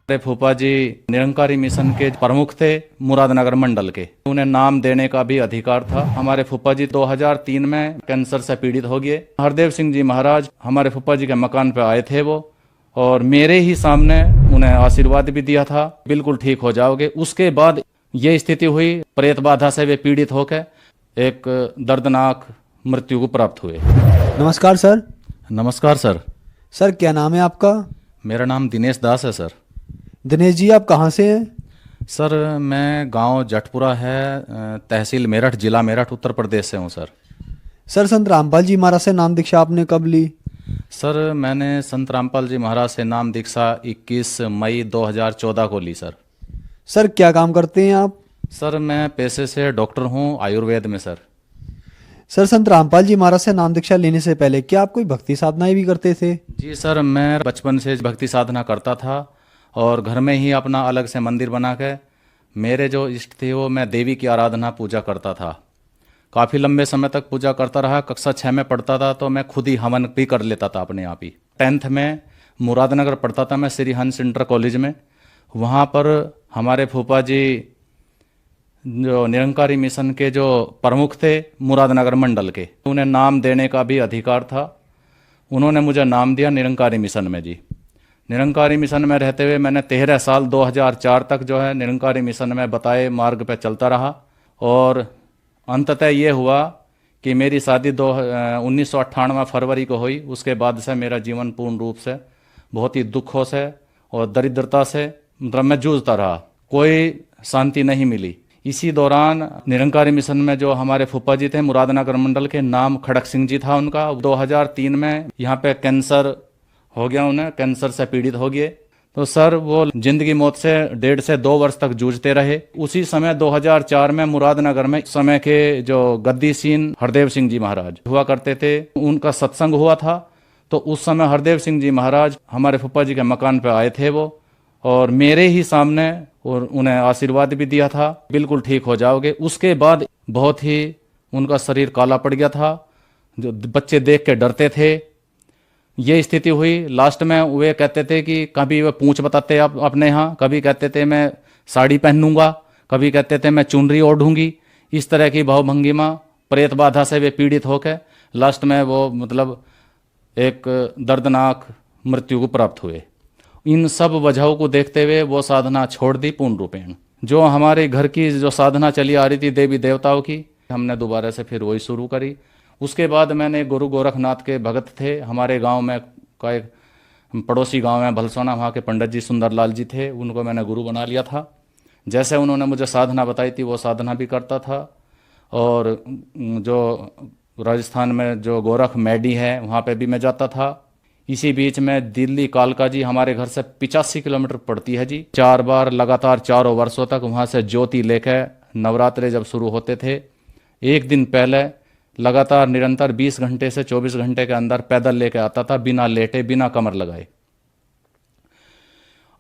मेरे फूफा जी निरंकारी मिशन के प्रमुख थे मुरादनगर मंडल के। उन्हें नाम देने का भी अधिकार था। हमारे फूफा जी 2003 में कैंसर से पीड़ित हो गए। हरदेव सिंह जी महाराज हमारे फूफा जी के मकान पर आए थे वो, और मेरे ही सामने उन्हें आशीर्वाद भी दिया था, बिल्कुल ठीक हो जाओगे। उसके बाद ये स्थिति हुई, प्रेत बाधा से वे पीड़ित होकर एक दर्दनाक मृत्यु को प्राप्त हुए। नमस्कार सर। नमस्कार सर। सर क्या नाम है आपका? मेरा नाम दिनेश दास है सर। दिनेश जी आप कहाँ से हैं? सर मैं गांव जटपुरा है, तहसील मेरठ, जिला मेरठ, उत्तर प्रदेश से हूं सर। सर संत रामपाल जी महाराज से नाम दीक्षा आपने कब ली? सर मैंने संत रामपाल जी महाराज से नाम दीक्षा 21 मई 2014 को ली सर। सर क्या काम करते हैं आप? सर मैं पेशे से डॉक्टर हूं आयुर्वेद में सर। सर संत रामपाल जी महाराज से नाम दीक्षा लेने से पहले क्या आप कोई भक्ति साधनाएं भी करते थे? जी सर, मैं बचपन से भक्ति साधना करता था और घर में ही अपना अलग से मंदिर बना के मेरे जो इष्ट थे वो मैं देवी की आराधना पूजा करता था। काफ़ी लंबे समय तक पूजा करता रहा। कक्षा 6 में पढ़ता था तो मैं खुद ही हवन भी कर लेता था अपने आप ही। 10th में मुरादनगर पढ़ता था मैं, श्री हंस इंटर कॉलेज में। वहाँ पर हमारे फूफा जी जो निरंकारी मिशन के जो प्रमुख थे मुरादनगर मंडल के, उन्हें नाम देने का भी अधिकार था। उन्होंने मुझे नाम दिया निरंकारी मिशन में जी। निरंकारी मिशन में रहते हुए मैंने 13 साल 2004 तक जो है निरंकारी मिशन में बताए मार्ग पर चलता रहा, और अंततः ये हुआ कि मेरी शादी 1998 फरवरी को हुई। उसके बाद से मेरा जीवन पूर्ण रूप से बहुत ही दुखों से और दरिद्रता से मतलब मैं जूझता रहा, कोई शांति नहीं मिली। इसी दौरान निरंकारी मिशन में जो हमारे फूफा जी थे मुरादनगर मंडल के, नाम खड़क सिंह जी था उनका। 2003 में यहाँ पे कैंसर हो गया, उन्हें कैंसर से पीड़ित हो गए। तो सर वो जिंदगी मौत से 1.5 से 2 वर्ष तक जूझते रहे। उसी समय 2004 में मुरादनगर में समय के जो गद्दीसीन हरदेव सिंह जी महाराज हुआ करते थे, उनका सत्संग हुआ था। तो उस समय हरदेव सिंह जी महाराज हमारे फूफा जी के मकान पर आए थे वो, और मेरे ही सामने और उन्हें आशीर्वाद भी दिया था, बिल्कुल ठीक हो जाओगे। उसके बाद बहुत ही उनका शरीर काला पड़ गया था, जो बच्चे देख के डरते थे। ये स्थिति हुई। लास्ट में वे कहते थे कि कभी वे पूंछ बताते अपने यहाँ, कभी कहते थे मैं साड़ी पहनूंगा, कभी कहते थे मैं चुनरी ओढ़ूंगी। इस तरह की भावभंगिमा प्रेत बाधा से वे पीड़ित होकर लास्ट में वो मतलब एक दर्दनाक मृत्यु को प्राप्त हुए। इन सब वजहों को देखते हुए वो साधना छोड़ दी पूर्ण रूपेण। जो हमारे घर की जो साधना चली आ रही थी देवी देवताओं की, हमने दोबारा से फिर वही शुरू करी। उसके बाद मैंने गुरु गोरखनाथ के भगत थे हमारे गांव में, का एक पड़ोसी गांव में भलसोना, वहाँ के पंडित जी सुंदरलाल जी थे, उनको मैंने गुरु बना लिया था। जैसे उन्होंने मुझे साधना बताई थी वो साधना भी करता था। और जो राजस्थान में जो गोरख मैडी है वहाँ पे भी मैं जाता था। इसी बीच में दिल्ली कालका जी हमारे घर से 85 किलोमीटर पड़ती है जी। 4 बार लगातार 4 वर्षों तक वहाँ से ज्योति लेकर नवरात्रे जब शुरू होते थे, एक दिन पहले लगातार निरंतर 20 घंटे से 24 घंटे के अंदर पैदल लेके आता था, बिना लेटे बिना कमर लगाए।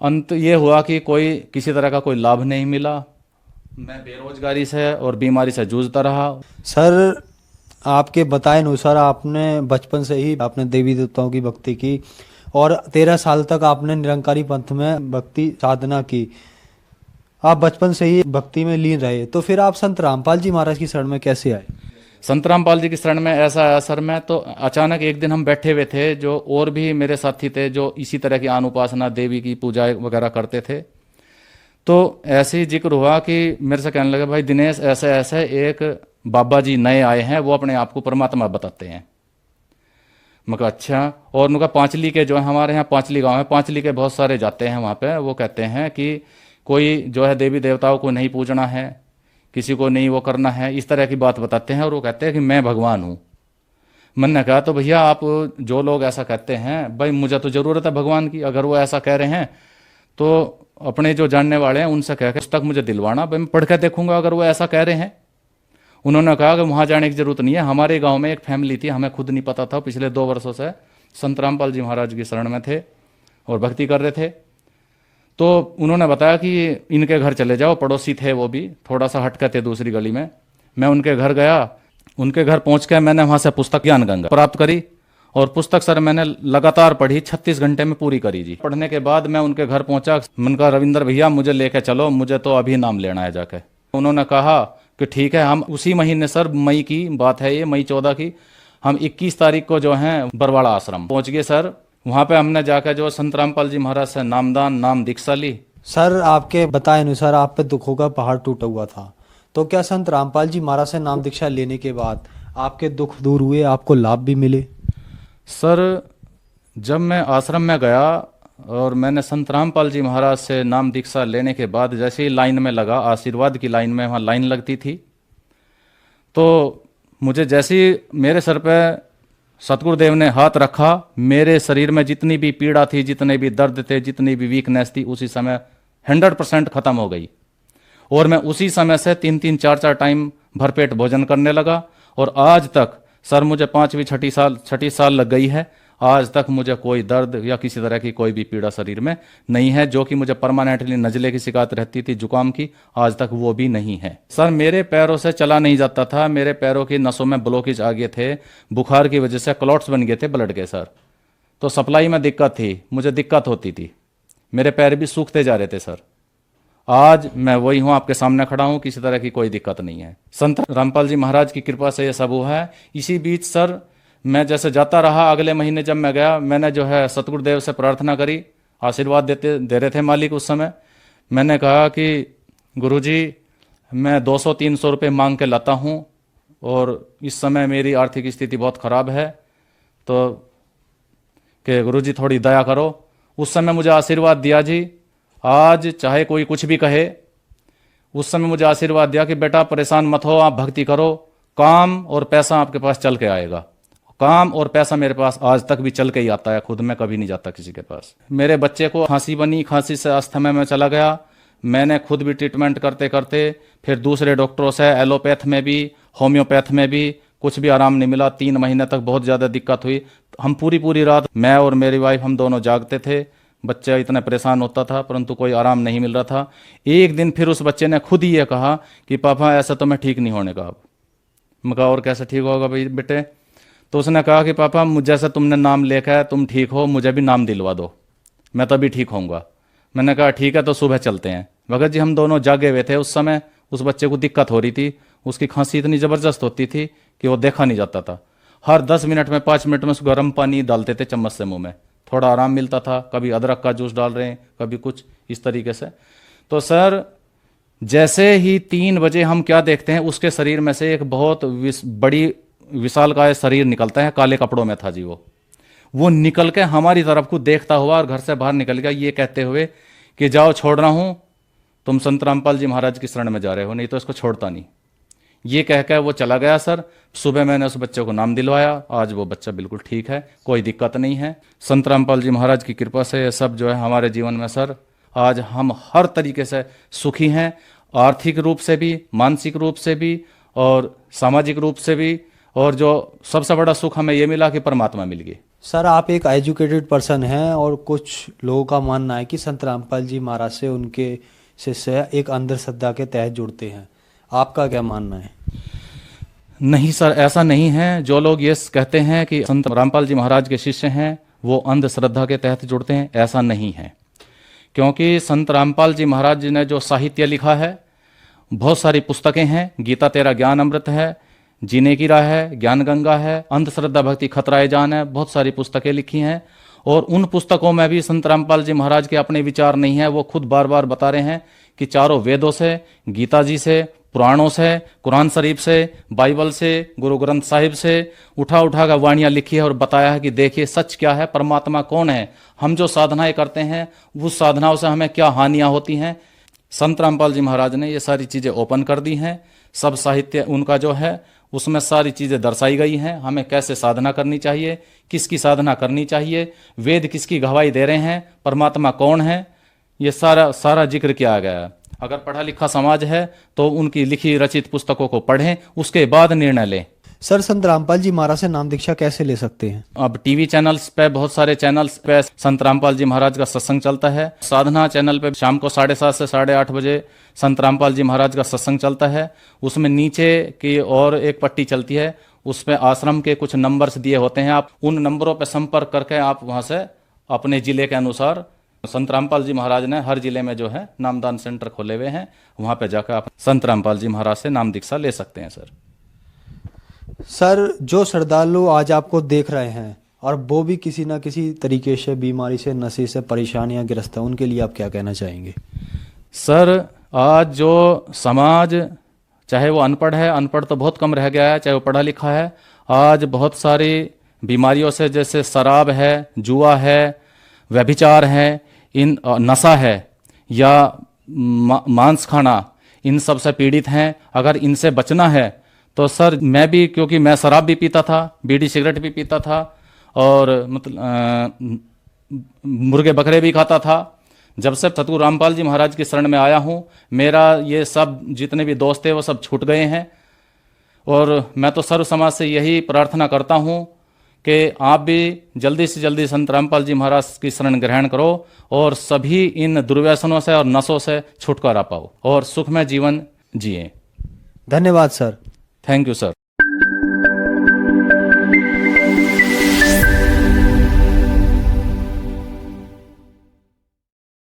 अंत ये हुआ कि कोई किसी तरह का कोई लाभ नहीं मिला। मैं बेरोजगारी से और बीमारी से जूझता रहा। सर आपके बताए अनुसार आपने बचपन से ही आपने देवी देवताओं की भक्ति की और 13 साल तक आपने निरंकारी पंथ में भक्ति साधना की। आप बचपन से ही भक्ति में लीन रहे, तो फिर आप संत रामपाल जी महाराज की शरण में कैसे आए? संत रामपाल जी की शरण में ऐसा आया सर, मैं तो अचानक एक दिन हम बैठे हुए थे, जो और भी मेरे साथी थे जो इसी तरह की अनुपासना देवी की पूजा वगैरह करते थे। तो ऐसे ही जिक्र हुआ कि मेरे से कहने लगे भाई दिनेश ऐसे ऐसे एक बाबा जी नए आए हैं, वो अपने आप को परमात्मा बताते हैं। मैं कहा अच्छा। और उनका पांचली के जो है हमारे यहाँ पांचली गांव है, पांचली के बहुत सारे जाते हैं वहाँ पे। वो कहते हैं कि कोई जो है देवी देवताओं को नहीं पूजना है, किसी को नहीं वो करना है, इस तरह की बात बताते हैं। और वो कहते हैं कि मैं भगवान हूँ। मैंने कहा तो भैया आप जो लोग ऐसा कहते हैं, भाई मुझे तो ज़रूरत है भगवान की, अगर वो ऐसा कह रहे हैं तो अपने जो जानने वाले हैं उनसे कह के पुस्तक मुझे दिलवाना, भाई मैं पढ़ कर देखूंगा अगर वो ऐसा कह रहे हैं। उन्होंने कहा कि वहाँ जाने की जरूरत नहीं है, हमारे गांव में एक फैमिली थी, हमें खुद नहीं पता था, पिछले 2 वर्षों से संत रामपाल जी महाराज की शरण में थे और भक्ति कर रहे थे। तो उन्होंने बताया कि इनके घर चले जाओ, पड़ोसी थे वो भी, थोड़ा सा हटके थे दूसरी गली में। मैं उनके घर गया, उनके घर पहुँच के मैंने वहाँ से पुस्तक ज्ञान गंगा प्राप्त करी और पुस्तक सर मैंने लगातार पढ़ी, 36 घंटे में पूरी करी जी। पढ़ने के बाद मैं उनके घर पहुंचा, मैंने कहा रविंद्र भैया मुझे लेके चलो, मुझे तो अभी नाम लेना है जाके। उन्होंने कहा कि ठीक है। हम उसी महीने सर, मई की बात है ये, मई 14 की, हम 21 तारीख को जो है बरवाड़ा आश्रम पहुंच गए सर। वहां पे हमने जाकर जो संत रामपाल जी महाराज से नामदान, नाम दीक्षा ली। सर आपके बताए अनुसार आप पे दुखों का पहाड़ टूटा हुआ था, तो क्या संत रामपाल जी महाराज से नाम दीक्षा लेने के बाद आपके दुख दूर हुए, आपको लाभ भी मिले? सर जब मैं आश्रम में गया और मैंने संत रामपाल जी महाराज से नाम दीक्षा लेने के बाद जैसे ही लाइन में लगा, आशीर्वाद की लाइन में, वहाँ लाइन लगती थी, तो मुझे जैसे ही मेरे सर पे सतगुरुदेव ने हाथ रखा, मेरे शरीर में जितनी भी पीड़ा थी, जितने भी दर्द थे, जितनी भी वीकनेस थी, उसी समय 100% खत्म हो गई। और मैं उसी समय से 3-3, 4-4 टाइम भरपेट भोजन करने लगा। और आज तक सर मुझे 5वीं 6ठी साल लग गई है, आज तक मुझे कोई दर्द या किसी तरह की कोई भी पीड़ा शरीर में नहीं है। जो कि मुझे परमानेंटली नज़ले की शिकायत रहती थी, जुकाम की, आज तक वो भी नहीं है। सर मेरे पैरों से चला नहीं जाता था, मेरे पैरों की नसों में ब्लॉकेज आ गए थे, बुखार की वजह से क्लॉट्स बन गए थे ब्लड के सर। तो सप्लाई में दिक्कत थी, मुझे दिक्कत होती थी, मेरे पैर भी सूखते जा रहे थे सर। आज मैं वही हूँ, आपके सामने खड़ा हूँ, किसी तरह की कोई दिक्कत नहीं है। संत रामपाल जी महाराज की कृपा से ये सब हुआ है। इसी बीच सर मैं जैसे जाता रहा, अगले महीने जब मैं गया, मैंने जो है सतगुरुदेव से प्रार्थना करी, आशीर्वाद दे रहे थे मालिक उस समय। मैंने कहा कि गुरुजी मैं 200-300 रुपये मांग के लाता हूँ और इस समय मेरी आर्थिक स्थिति बहुत ख़राब है, तो कि गुरुजी थोड़ी दया करो। उस समय मुझे आशीर्वाद दिया जी। आज चाहे कोई कुछ भी कहे, उस समय मुझे आशीर्वाद दिया कि बेटा परेशान मत हो, आप भक्ति करो, काम और पैसा आपके पास चल के आएगा। काम और पैसा मेरे पास आज तक भी चल के ही आता है, खुद में कभी नहीं जाता किसी के पास। मेरे बच्चे को खांसी बनी, खांसी से अस्थमा में चला गया। मैंने खुद भी ट्रीटमेंट करते करते फिर दूसरे डॉक्टरों से, एलोपैथ में भी, होम्योपैथ में भी, कुछ भी आराम नहीं मिला। 3 महीने तक बहुत ज़्यादा दिक्कत हुई। हम पूरी रात, मैं और मेरी वाइफ, हम दोनों जागते थे। बच्चा इतना परेशान होता था, परंतु कोई आराम नहीं मिल रहा था। एक दिन फिर उस बच्चे ने खुद ही ये कहा कि पापा ऐसा तो मैं ठीक नहीं होने का। अब मैं कहा और कैसे ठीक होगा भाई बेटे? तो उसने कहा कि पापा जैसे तुमने नाम लेखा है, तुम ठीक हो, मुझे भी नाम दिलवा दो, मैं तभी ठीक होऊंगा। मैंने कहा ठीक है, तो सुबह चलते हैं। भगत जी हम दोनों जागे हुए थे उस समय। उस बच्चे को दिक्कत हो रही थी, उसकी खांसी इतनी ज़बरदस्त होती थी कि वो देखा नहीं जाता था। हर 10 मिनट में, 5 मिनट में उसको गर्म पानी डालते थे चम्मच से मुंह में, थोड़ा आराम मिलता था। कभी अदरक का जूस डाल रहे हैं, कभी कुछ इस तरीके से। तो सर जैसे ही 3 बजे हम क्या देखते हैं, उसके शरीर में से एक बहुत बड़ी विशालकाय शरीर निकलता है, काले कपड़ों में था जी वो निकल के हमारी तरफ को देखता हुआ और घर से बाहर निकल गया, ये कहते हुए कि जाओ छोड़ रहा हूं, तुम संत रामपाल जी महाराज की शरण में जा रहे हो, नहीं तो इसको छोड़ता नहीं। ये कह के वो चला गया सर। सुबह मैंने उस बच्चे को नाम दिलवाया, आज वो बच्चा बिल्कुल ठीक है, कोई दिक्कत नहीं है। संत रामपाल जी महाराज की कृपा से ये सब जो है हमारे जीवन में सर, आज हम हर तरीके से सुखी हैं, आर्थिक रूप से भी, मानसिक रूप से भी और सामाजिक रूप से भी। और जो सबसे बड़ा सुख हमें ये मिला कि परमात्मा मिल गई। सर आप एक एजुकेटेड पर्सन हैं और कुछ लोगों का मानना है कि संत रामपाल जी महाराज से उनके शिष्य एक अंधश्रद्धा के तहत जुड़ते हैं, आपका क्या मानना है? नहीं सर, ऐसा नहीं है। जो लोग ये कहते हैं कि संत रामपाल जी महाराज के शिष्य हैं वो अंधश्रद्धा के तहत जुड़ते हैं, ऐसा नहीं है। क्योंकि संत रामपाल जी महाराज जी ने जो साहित्य लिखा है, बहुत सारी पुस्तकें हैं। गीता तेरा ज्ञान अमृत है, जीने की राह है, ज्ञान गंगा है, अंधश्रद्धा भक्ति खतराए जान है, बहुत सारी पुस्तकें लिखी हैं। और उन पुस्तकों में भी संत रामपाल जी महाराज के अपने विचार नहीं है। वो खुद बार बार बता रहे हैं कि चारों वेदों से, गीता जी से, पुराणों से, कुरान शरीफ से, बाइबल से, गुरु ग्रंथ साहिब से उठा कर वाणियाँ लिखी है और बताया है कि देखिए सच क्या है, परमात्मा कौन है, हम जो साधनाएं करते हैं उस साधनाओं से हमें क्या हानियाँ होती हैं। संत रामपाल जी महाराज ने ये सारी चीज़ें ओपन कर दी हैं। सब साहित्य उनका जो है उसमें सारी चीज़ें दर्शाई गई हैं। हमें कैसे साधना करनी चाहिए, किसकी साधना करनी चाहिए, वेद किसकी गवाही दे रहे हैं, परमात्मा कौन है, ये सारा जिक्र किया गया है। अगर पढ़ा लिखा समाज है तो उनकी लिखी रचित पुस्तकों को पढ़ें, उसके बाद निर्णय लें। सर संत रामपाल जी महाराज से नाम दीक्षा कैसे ले सकते हैं? अब टीवी चैनल्स पे, बहुत सारे चैनल्स पे संत रामपाल जी महाराज का सत्संग चलता है। साधना चैनल पे शाम को 7:30 से 8:30 बजे संत रामपाल जी महाराज का सत्संग चलता है। उसमें नीचे की और एक पट्टी चलती है, उसमें आश्रम के कुछ नंबर्स दिए होते हैं। आप उन नंबरों पर संपर्क करके आप वहाँ से अपने जिले के अनुसार, संत रामपाल जी महाराज ने हर जिले में जो है नामदान सेंटर खोले हुए हैं, वहाँ पे जाकर आप संत रामपाल जी महाराज से नाम दीक्षा ले सकते हैं। सर जो श्रद्धालु आज आपको देख रहे हैं और वो भी किसी ना किसी तरीके से बीमारी से, नशे से परेशानियां ग्रस्त है, उनके लिए आप क्या कहना चाहेंगे? सर आज जो समाज, चाहे वो अनपढ़ है, अनपढ़ तो बहुत कम रह गया है, चाहे वो पढ़ा लिखा है, आज बहुत सारी बीमारियों से, जैसे शराब है, जुआ है, व्यभिचार है, इन नशा है या मांस खाना, इन सब से पीड़ित हैं। अगर इनसे बचना है तो सर मैं भी, क्योंकि मैं शराब भी पीता था, बीड़ी सिगरेट भी पीता था और मतलब मुर्गे बकरे भी खाता था। जब से सतगुरु रामपाल जी महाराज की शरण में आया हूँ, मेरा ये सब जितने भी दोस्त थे वो सब छूट गए हैं। और मैं तो सर्व समाज से यही प्रार्थना करता हूँ कि आप भी जल्दी से जल्दी संत रामपाल जी महाराज की शरण ग्रहण करो और सभी इन दुर्व्यसनों से और नशों से छुटकारा पाओ और सुखमय जीवन जिए। धन्यवाद सर। Thank you sir.